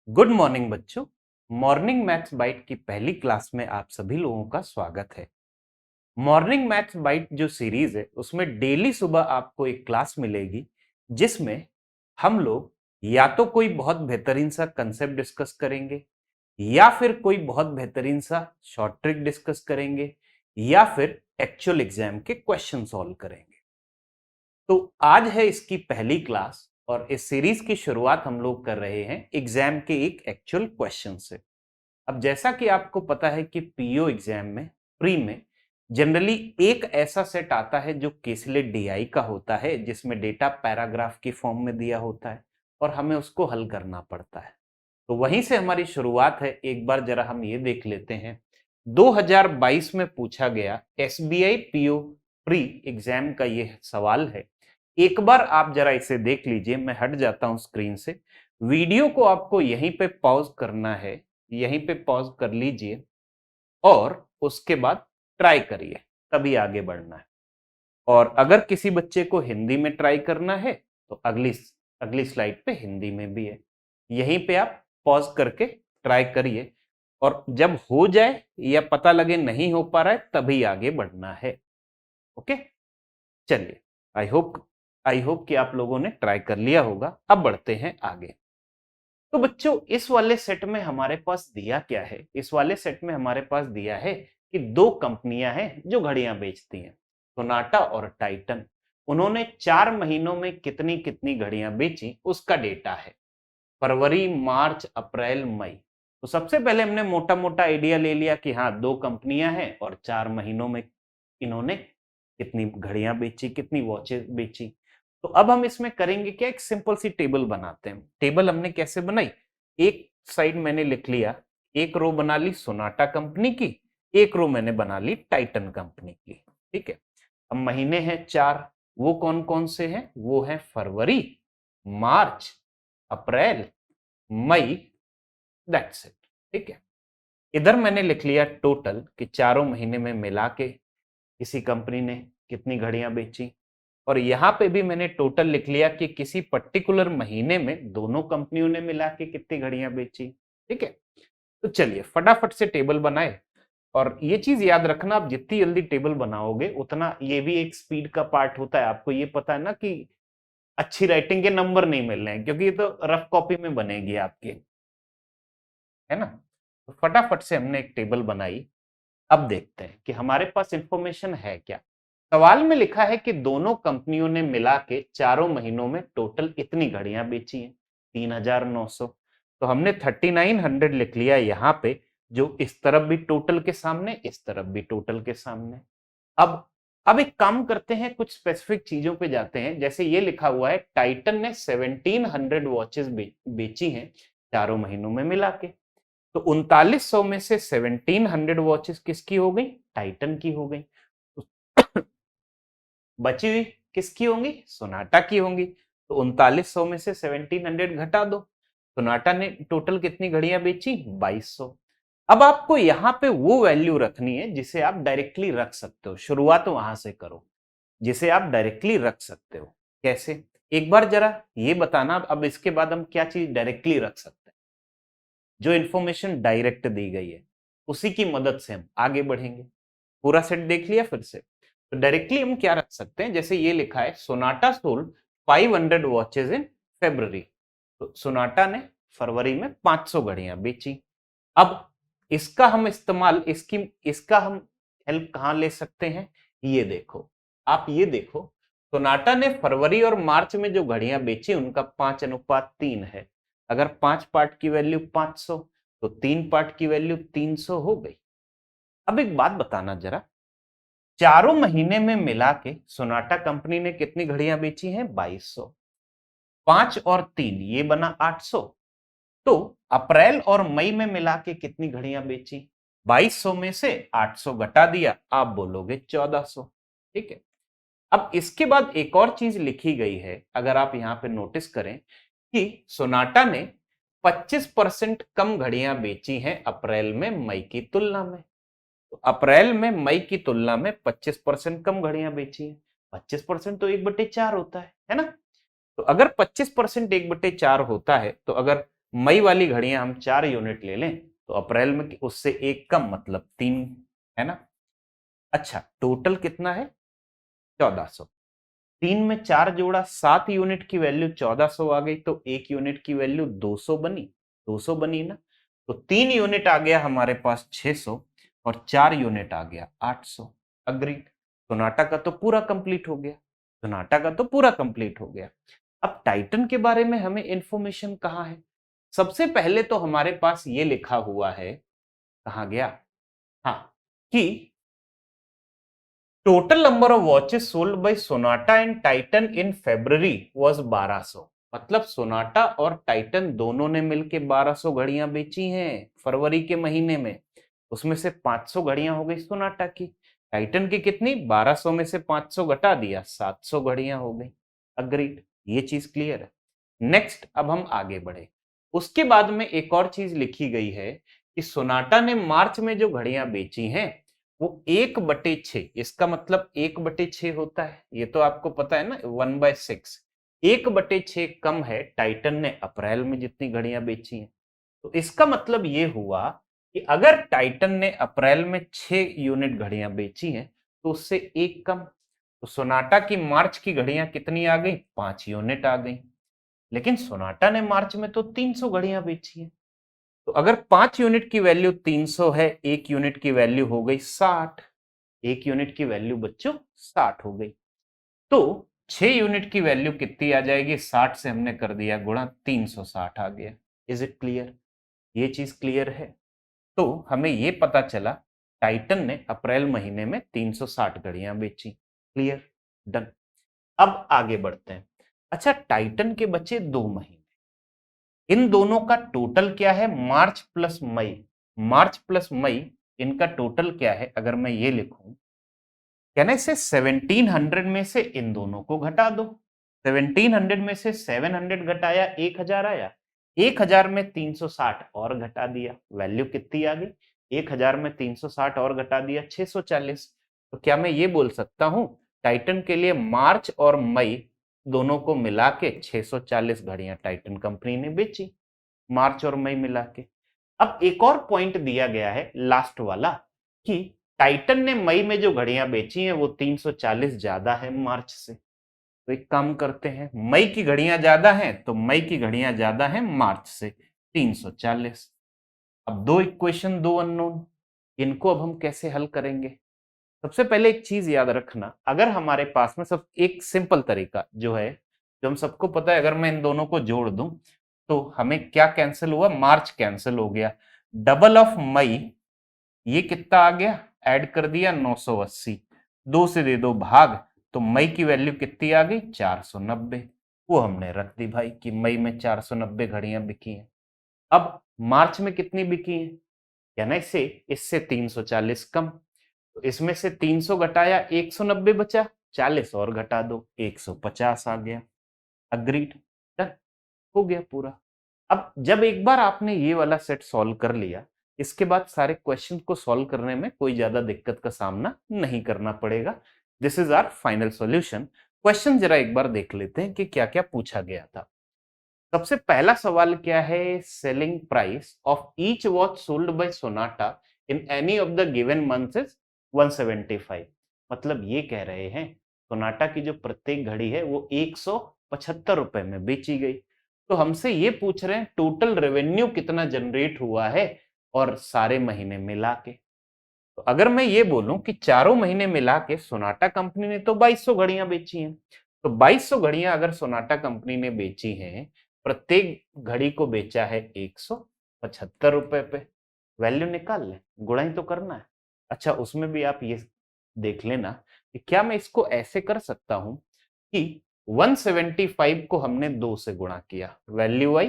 Good morning बच्चों। Morning maths bite की पहली क्लास में आप सभी लोगों का स्वागत है। मॉर्निंग मैथ्स बाइट जो सीरीज है उसमें डेली सुबह आपको एक क्लास मिलेगी जिसमें हम लोग या तो कोई बहुत बेहतरीन सा कंसेप्ट डिस्कस करेंगे या फिर कोई बहुत बेहतरीन सा शॉर्ट ट्रिक डिस्कस करेंगे या फिर एक्चुअल एग्जाम के क्वेश्चन सॉल्व करेंगे। तो आज है इसकी पहली क्लास और इस सीरीज की शुरुआत हम लोग कर रहे हैं एग्जाम के एक एक्चुअल क्वेश्चन से। अब जैसा कि आपको पता है कि पीओ एग्जाम में प्री में जनरली एक ऐसा सेट आता है जो केसलेट डीआई का होता है जिसमें डेटा पैराग्राफ की फॉर्म में दिया होता है और हमें उसको हल करना पड़ता है। तो वहीं से हमारी शुरुआत है। एक बार जरा हम ये देख लेते हैं 2022 में पूछा गया एसबीआई पीओ प्री एग्जाम का ये सवाल है। एक बार आप जरा इसे देख लीजिए। मैं हट जाता हूं स्क्रीन से। वीडियो को आपको यहीं पे पॉज करना है, यहीं पे पॉज कर लीजिए और उसके बाद ट्राई करिए, तभी आगे बढ़ना है। और अगर किसी बच्चे को हिंदी में ट्राई करना है तो अगली अगली स्लाइड पे हिंदी में भी है। यहीं पे आप पॉज करके ट्राई करिए और जब हो जाए या पता लगे नहीं हो पा रहा है तभी आगे बढ़ना है। ओके, चलिए। आई होप कि आप लोगों ने ट्राई कर लिया होगा। अब बढ़ते हैं आगे। तो बच्चों इस वाले सेट में हमारे पास दिया क्या है? इस वाले सेट में हमारे पास दिया है कि दो कंपनियां हैं जो घड़ियां बेचती हैं, सोनाटा और टाइटन। उन्होंने 4 महीनों में कितनी कितनी घड़ियां बेची उसका डेटा है। फरवरी, मार्च, अप्रैल, मई। तो सबसे पहले हमने मोटा मोटा आइडिया ले लिया कि हाँ, दो कंपनियां हैं और 4 महीनों में इन्होंने कितनी घड़ियां बेची, कितनी वॉचेस बेची। तो अब हम इसमें करेंगे क्या, एक सिंपल सी टेबल बनाते हैं। टेबल हमने कैसे बनाई? एक साइड मैंने लिख लिया, एक रो बना ली सोनाटा कंपनी की, एक रो मैंने बना ली टाइटन कंपनी की। ठीक है। अब महीने हैं 4, वो कौन कौन से हैं? वो है फरवरी, मार्च, अप्रैल, मई, दैट्स इट। ठीक है। इधर मैंने लिख लिया टोटल कि चारों महीने में मिला के किसी कंपनी ने कितनी घड़ियां बेची। और यहां पे भी मैंने टोटल लिख लिया कि किसी पर्टिकुलर महीने में दोनों कंपनियों ने मिला के कितनी घड़ियां बेची। ठीक है। तो चलिए फटाफट से टेबल बनाए। और ये चीज याद रखना, आप जितनी जल्दी टेबल बनाओगे उतना, ये भी एक स्पीड का पार्ट होता है। आपको ये पता है ना कि अच्छी राइटिंग के नंबर नहीं मिल रहे हैं क्योंकि ये तो रफ कॉपी में बनेगी आपकी, है ना। तो फटाफट से हमने एक टेबल बनाई। अब देखते हैं कि हमारे पास इंफॉर्मेशन है क्या। सवाल में लिखा है कि दोनों कंपनियों ने मिला के चारों महीनों में टोटल इतनी घड़ियां बेची हैं, 3,900। तो हमने 3,900 लिख लिया यहाँ पे, जो इस तरफ भी टोटल के सामने, इस तरफ भी टोटल के सामने। अब अब एक काम करते हैं, कुछ स्पेसिफिक चीजों पे जाते हैं। जैसे ये लिखा हुआ है टाइटन ने 1700 वॉचेस बेची हैं चारों महीनों में मिला के। तो 3900 में से 1700 वॉचेस किसकी हो गई? टाइटन की हो गई। बची हुई किसकी होंगी? सोनाटा की होंगी। तो 3900 में से 1700 घटा दो। सोनाटा ने टोटल कितनी घड़ियां बेची? 2200। अब आपको यहां पे वो वैल्यू रखनी है जिसे आप डायरेक्टली रख सकते हो। शुरुआत वहां से करो जिसे आप डायरेक्टली रख सकते हो। कैसे? एक बार जरा ये बताना। अब इसके बाद हम क्या चीज डायरेक्टली रख सकते हैं? जो इंफॉर्मेशन डायरेक्ट दी गई है उसी की मदद से हम आगे बढ़ेंगे। पूरा सेट देख लिया फिर से। तो डायरेक्टली हम क्या रख सकते हैं? जैसे ये लिखा है Sonata sold 500 watches in February. तो सोनाटा ने फरवरी में 500 घड़ियां बेची। अब इसका हम इस्तेमाल, इसका हम हेल्प कहां ले सकते हैं? ये देखो, आप ये देखो, सोनाटा ने फरवरी और मार्च में जो घड़ियां बेची उनका 5:3 है। अगर 5 पार्ट की वैल्यू 500 तो 3 पार्ट की वैल्यू 300 हो गई। अब एक बात बताना जरा, चारों महीने में मिला के सोनाटा कंपनी ने कितनी घड़ियां बेची हैं? 2200। 5 और 3 ये बना 800। तो अप्रैल और मई में मिला के कितनी घड़ियां बेची? 2200 में से 800 घटा दिया, आप बोलोगे 1400। ठीक है। अब इसके बाद एक और चीज लिखी गई है, अगर आप यहां पे नोटिस करें कि सोनाटा ने 25% कम घड़ियां बेची हैं अप्रैल में मई की तुलना में। तो अप्रैल में मई की तुलना में 25% कम घड़ियां बेची हैं। 25% तो 1/4 होता है ना। तो अगर 25% 1/4 होता है तो अगर मई वाली घड़ियां हम 4 यूनिट ले लें तो अप्रैल में उससे एक कम मतलब 3 है ना। अच्छा टोटल कितना है 1400। 3 में 4 जोड़ा 7 यूनिट की वैल्यू 1400 आ गई तो 1 यूनिट की वैल्यू 200 बनी। 200 बनी ना, तो 3 यूनिट आ गया हमारे पास 600 और 4 यूनिट आ गया 800। अग्रीड। सोनाटा का तो पूरा कंप्लीट हो गया। सोनाटा का तो पूरा कंप्लीट हो गया। अब टाइटन के बारे में हमें इंफॉर्मेशन कहाँ है? सबसे पहले तो हमारे पास ये लिखा हुआ है, कहाँ गया, हाँ, कि total number of watches sold by Sonata and Titan in February was 1200। मतलब सोनाटा और टाइटन दोनों ने मिलकर 1200 घड़ियां बेची हैं फरवरी के महीने में। उसमें से 500 घड़ियां हो गई सोनाटा की। टाइटन की कितनी? 1200 में से 500 घटा दिया, 700 घड़ियां हो गई। अग्रीड, ये चीज क्लियर है। नेक्स्ट अब हम आगे बढ़े। उसके बाद में एक और चीज लिखी गई है कि सोनाटा ने मार्च में जो घड़ियां बेची हैं वो 1/6, इसका मतलब 1/6 होता है, ये तो आपको पता है ना, 1/6। 1/6 कम है टाइटन ने अप्रैल में जितनी घड़ियां बेची हैं। तो इसका मतलब ये हुआ कि अगर टाइटन ने अप्रैल में 6 यूनिट घड़ियां बेची हैं तो उससे एक कम। तो सोनाटा की मार्च की घड़ियां कितनी आ गई? 5 यूनिट आ गई। लेकिन सोनाटा ने मार्च में तो 300 घड़ियां बेची हैं। तो अगर 5 यूनिट की वैल्यू 300 है, 1 यूनिट की वैल्यू हो गई 60। 1 यूनिट की वैल्यू बच्चों 60 हो गई। तो 6 यूनिट की वैल्यू कितनी आ जाएगी? 60 से हमने कर दिया गुणा, 360 आ गया। Is it clear? ये चीज क्लियर है। तो हमें ये पता चला टाइटन ने अप्रैल महीने में 360 घड़ियां बेची। Clear, done. अब आगे बढ़ते हैं। अच्छा टाइटन के बचे 2 महीने, इन दोनों का टोटल क्या है? मार्च प्लस मई। मार्च प्लस मई, इनका टोटल क्या है? अगर मैं ये लिखूं, कहने से 1700 में से इन दोनों को घटा दो। 1700 में से 700 घटाया 1000 आया। 1000 में 360 और घटा दिया, वैल्यू कितनी आ गई? 1000 में 360 और घटा दिया 640। तो क्या मैं ये बोल सकता हूं टाइटन के लिए मार्च और मई दोनों को मिला के 640 घड़ियां टाइटन कंपनी ने बेची, मार्च और मई मिला के। अब एक और पॉइंट दिया गया है लास्ट वाला कि टाइटन ने मई में जो घड़ियां बेची हैं वो 340 ज्यादा है मार्च से। तो एक काम करते हैं, मई की घड़ियां ज्यादा हैं तो मई की घड़ियां ज्यादा हैं मार्च से 340। अब दो इक्वेशन, दो अननोन, इनको अब हम कैसे हल करेंगे? सबसे पहले एक चीज याद रखना, अगर हमारे पास में सब एक सिंपल तरीका जो है, जो हम सबको पता है, अगर मैं इन दोनों को जोड़ दूं तो हमें क्या कैंसिल हुआ? मार्च कैंसिल हो गया। डबल ऑफ मई, ये कितना आ गया? ऐड कर दिया 980, 2 से दे दो भाग, तो मई की वैल्यू कितनी आ गई? 490। वो हमने रख दी भाई कि मई में 490 घड़ियां बिकी हैं। अब मार्च में कितनी बिकी हैं? कहना इससे इससे 340 कम। तो इसमें से 300 घटाया 190 बचा, 40 और घटा दो 150 आ गया। अग्रीड, डन, हो गया पूरा। अब जब एक बार आपने ये वाला सेट सॉल्व कर लिया, इसके बाद सारे क्वेश्चन को सॉल्व करने में कोई ज्यादा दिक्कत का सामना नहीं करना पड़ेगा। This is our final solution. Question जरा एक बार देख लेते हैं कि क्या क्या पूछा गया था। सबसे पहला सवाल क्या है? Selling price of each watch sold by Sonata in any of the given months is 175। मतलब ये कह रहे हैं सोनाटा की जो प्रत्येक घड़ी है वो 175 रुपए में बेची गई। तो हमसे ये पूछ रहे हैं टोटल रेवेन्यू कितना जनरेट हुआ है और सारे महीने मिला के। तो अगर मैं ये बोलूं कि चारों महीने मिला के सोनाटा कंपनी ने तो 2200 घड़ियां बेची हैं, तो 2200 घड़ियां अगर सोनाटा कंपनी ने बेची हैं, प्रत्येक घड़ी को बेचा है 175 रुपए पे, वैल्यू निकाल ले, गुणा ही तो करना है। अच्छा उसमें भी आप ये देख लेना कि क्या मैं इसको ऐसे कर सकता हूं कि 175 को हमने 2 से गुणा किया, वैल्यू आई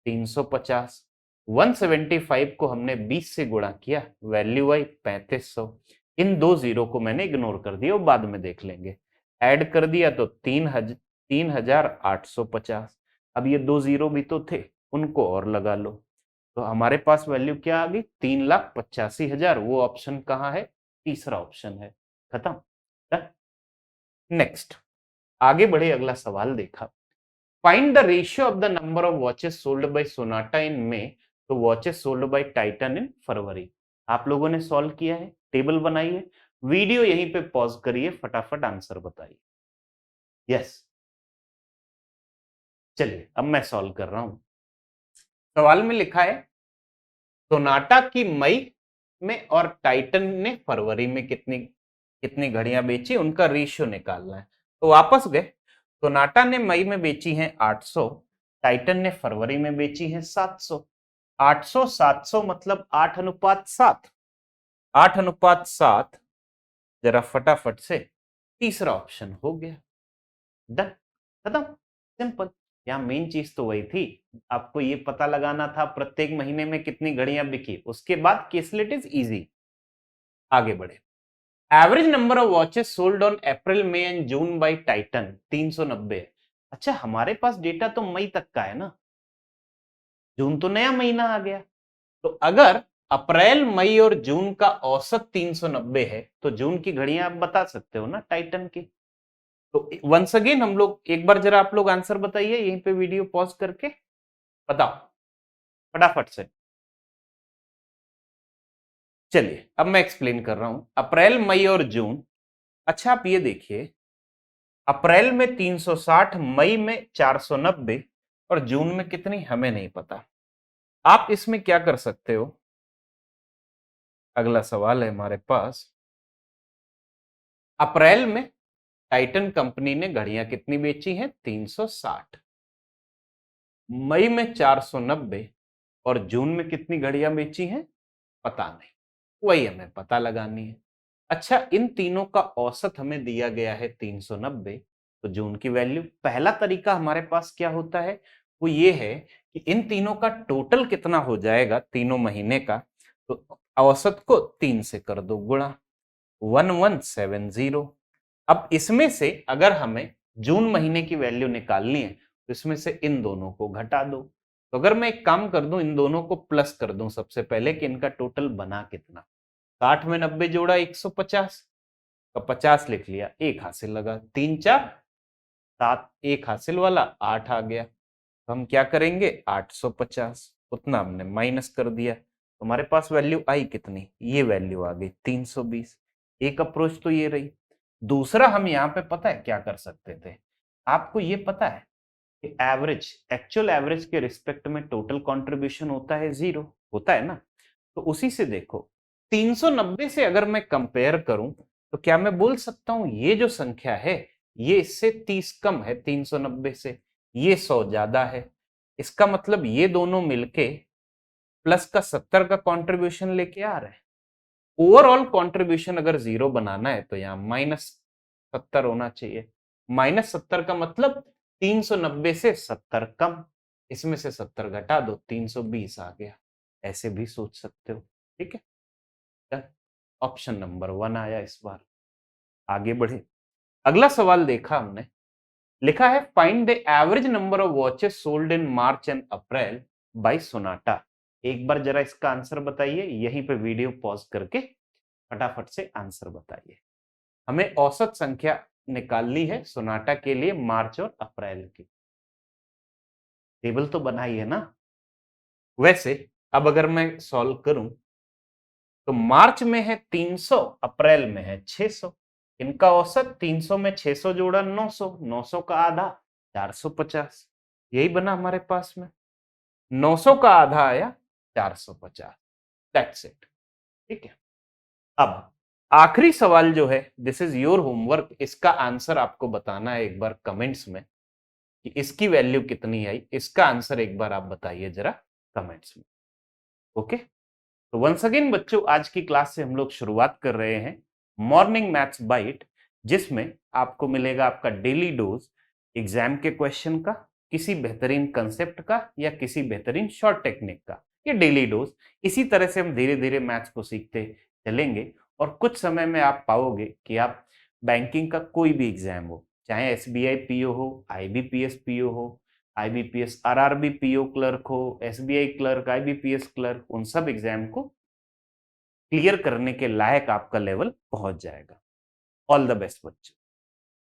350। 175 को हमने 20 से गुणा किया, वैल्यू आई 3500। इन दो जीरो को मैंने इग्नोर कर दिया, वो बाद में देख लेंगे। ऐड कर दिया तो 3850। अब ये दो जीरो भी तो थे, उनको और लगा लो। तो हमारे पास वैल्यू क्या आ गई? 3,85,000। वो ऑप्शन कहाँ है? तीसरा ऑप्शन है। खत्म। नेक्स्ट आगे बढ़े, अगला सवाल देखा। Find the ratio of the number of watches sold by Sonata in May to watches sold by Titan in February. आप लोगों ने सॉल्व किया है, टेबल बनाई है, वीडियो यहीं पे पॉज करिए, फटाफट आंसर बताइए। यस, चलिए अब मैं सॉल्व कर रहा हूं। सवाल में लिखा है सोनाटा की मई में और टाइटन ने फरवरी में कितनी कितनी घड़ियां बेची, उनका रेशियो निकालना है। तो वापस गए, सोनाटा ने मई में बेची हैं 800, टाइटन ने फरवरी में बेची हैं 700। 800 700 मतलब 8:7। 8:7, जरा फटाफट से तीसरा ऑप्शन हो गया। डन, खत्म, सिंपल। यहाँ मेन चीज तो वही थी, आपको ये पता लगाना था प्रत्येक महीने में कितनी घड़ियां बिकी, उसके बाद केसलेट इज इजी। आगे बढ़े। Average number of watches sold on April May and June by Titan 390। अच्छा, हमारे पास डेटा तो मई तक का है ना, जून तो नया महीना आ गया। तो अगर अप्रैल मई और जून का औसत 390 है तो जून की घड़ियां आप बता सकते हो ना टाइटन की। तो वंस अगेन हम लोग एक बार जरा आप लोग आंसर बताइए, यहीं पे वीडियो पॉज करके बताओ फटाफट से। चलिए अब मैं एक्सप्लेन कर रहा हूं, अप्रैल मई और जून। अच्छा आप ये देखिए, अप्रैल में 360, मई में 490 और जून में कितनी हमें नहीं पता। आप इसमें क्या कर सकते हो, अगला सवाल है हमारे पास, अप्रैल में टाइटन कंपनी ने घड़ियां कितनी बेची हैं 360, मई में 490 और जून में कितनी घड़ियां बेची हैं पता नहीं, वही हमें पता लगानी है। अच्छा, इन तीनों का औसत हमें दिया गया है 390, तो जून की वैल्यू, पहला तरीका हमारे पास क्या होता है, वो ये है कि इन तीनों का टोटल कितना हो जाएगा तीनों महीने का, तो औसत को 3 से कर दो गुणा, 1170। अब इसमें से अगर हमें जून महीने की वैल्यू निकालनी है तो इसमें से इन दोनों को घटा दो। तो अगर मैं एक काम कर दूं, इन दोनों को प्लस कर दूं सबसे पहले कि इनका टोटल बना कितना। 60 में 90 जोड़ा 150 का 50 लिख लिया, एक हासिल लगा, 3 4 7, एक हासिल वाला 8 आ गया। तो हम क्या करेंगे, 850 उतना हमने माइनस कर दिया, तो हमारे पास वैल्यू आई कितनी, ये वैल्यू आ गई 320। एक अप्रोच तो ये रही। दूसरा हम यहाँ पे पता है क्या कर सकते थे, आपको ये पता है कि एवरेज, एक्चुअल एवरेज के रिस्पेक्ट में टोटल कंट्रीब्यूशन होता है 0, होता है ना। तो उसी से देखो, 390 से अगर मैं कंपेयर करूं तो क्या मैं बोल सकता हूं ये जो संख्या है ये इससे 30 कम है 390 से, ये 100 ज्यादा है। इसका मतलब ये दोनों मिलके प्लस का 70 का कंट्रीब्यूशन लेके आ रहे हैं। ओवरऑल कंट्रीब्यूशन अगर 0 बनाना है तो यहाँ -70 होना चाहिए। -70 का मतलब 390 से 70 कम, इसमें से 70 घटा दो, 320 आ गया। ऐसे भी सोच सकते हो, ठीक है। ऑप्शन नंबर 1 आया इस बार। आगे बढ़े, अगला सवाल देखा हमने, लिखा है find the average number of watches sold in March and April by Sonata. एक बार जरा इसका आंसर बताइए, यहीं पे वीडियो पॉज करके फटाफट से आंसर बताइए। हमें औसत संख्या निकालनी है सोनाटा के लिए मार्च और अप्रैल की। टेबल तो बनाई है ना। वैसे अब अगर मैं सॉल्व करूं तो मार्च में है 300, अप्रैल में है 600, इनका औसत 300 में 600 जोड़ा 900, 900 का आधा 450, यही बना हमारे पास में। 900 का आधा आया 450, दैट्स इट, ठीक है। अब आखिरी सवाल जो है, दिस इज योर होमवर्क, इसका आंसर आपको बताना है एक बार कमेंट्स में कि इसकी वैल्यू कितनी आई, इसका आंसर एक बार आप बताइए जरा कमेंट्स में, ओके। तो वंस अगेन बच्चों, आज की क्लास से हम लोग शुरुआत कर रहे हैं मॉर्निंग मैथ्स बाइट, जिसमें आपको मिलेगा आपका डेली डोज एग्जाम के क्वेश्चन का, किसी बेहतरीन कंसेप्ट का या किसी बेहतरीन शॉर्ट टेक्निक का, ये डेली डोज। इसी तरह से हम धीरे धीरे मैथ्स को सीखते चलेंगे और कुछ समय में आप पाओगे कि आप बैंकिंग का कोई भी एग्जाम हो, चाहे एसबीआई पीओ हो, आईबीपीएस पीओ हो, आईबीपीएस आरआरबी पीओ क्लर्क हो, एसबीआई क्लर्क, आईबीपीएस क्लर्क, उन सब एग्जाम को क्लियर करने के लायक आपका लेवल पहुंच जाएगा। ऑल द बेस्ट बच्चों।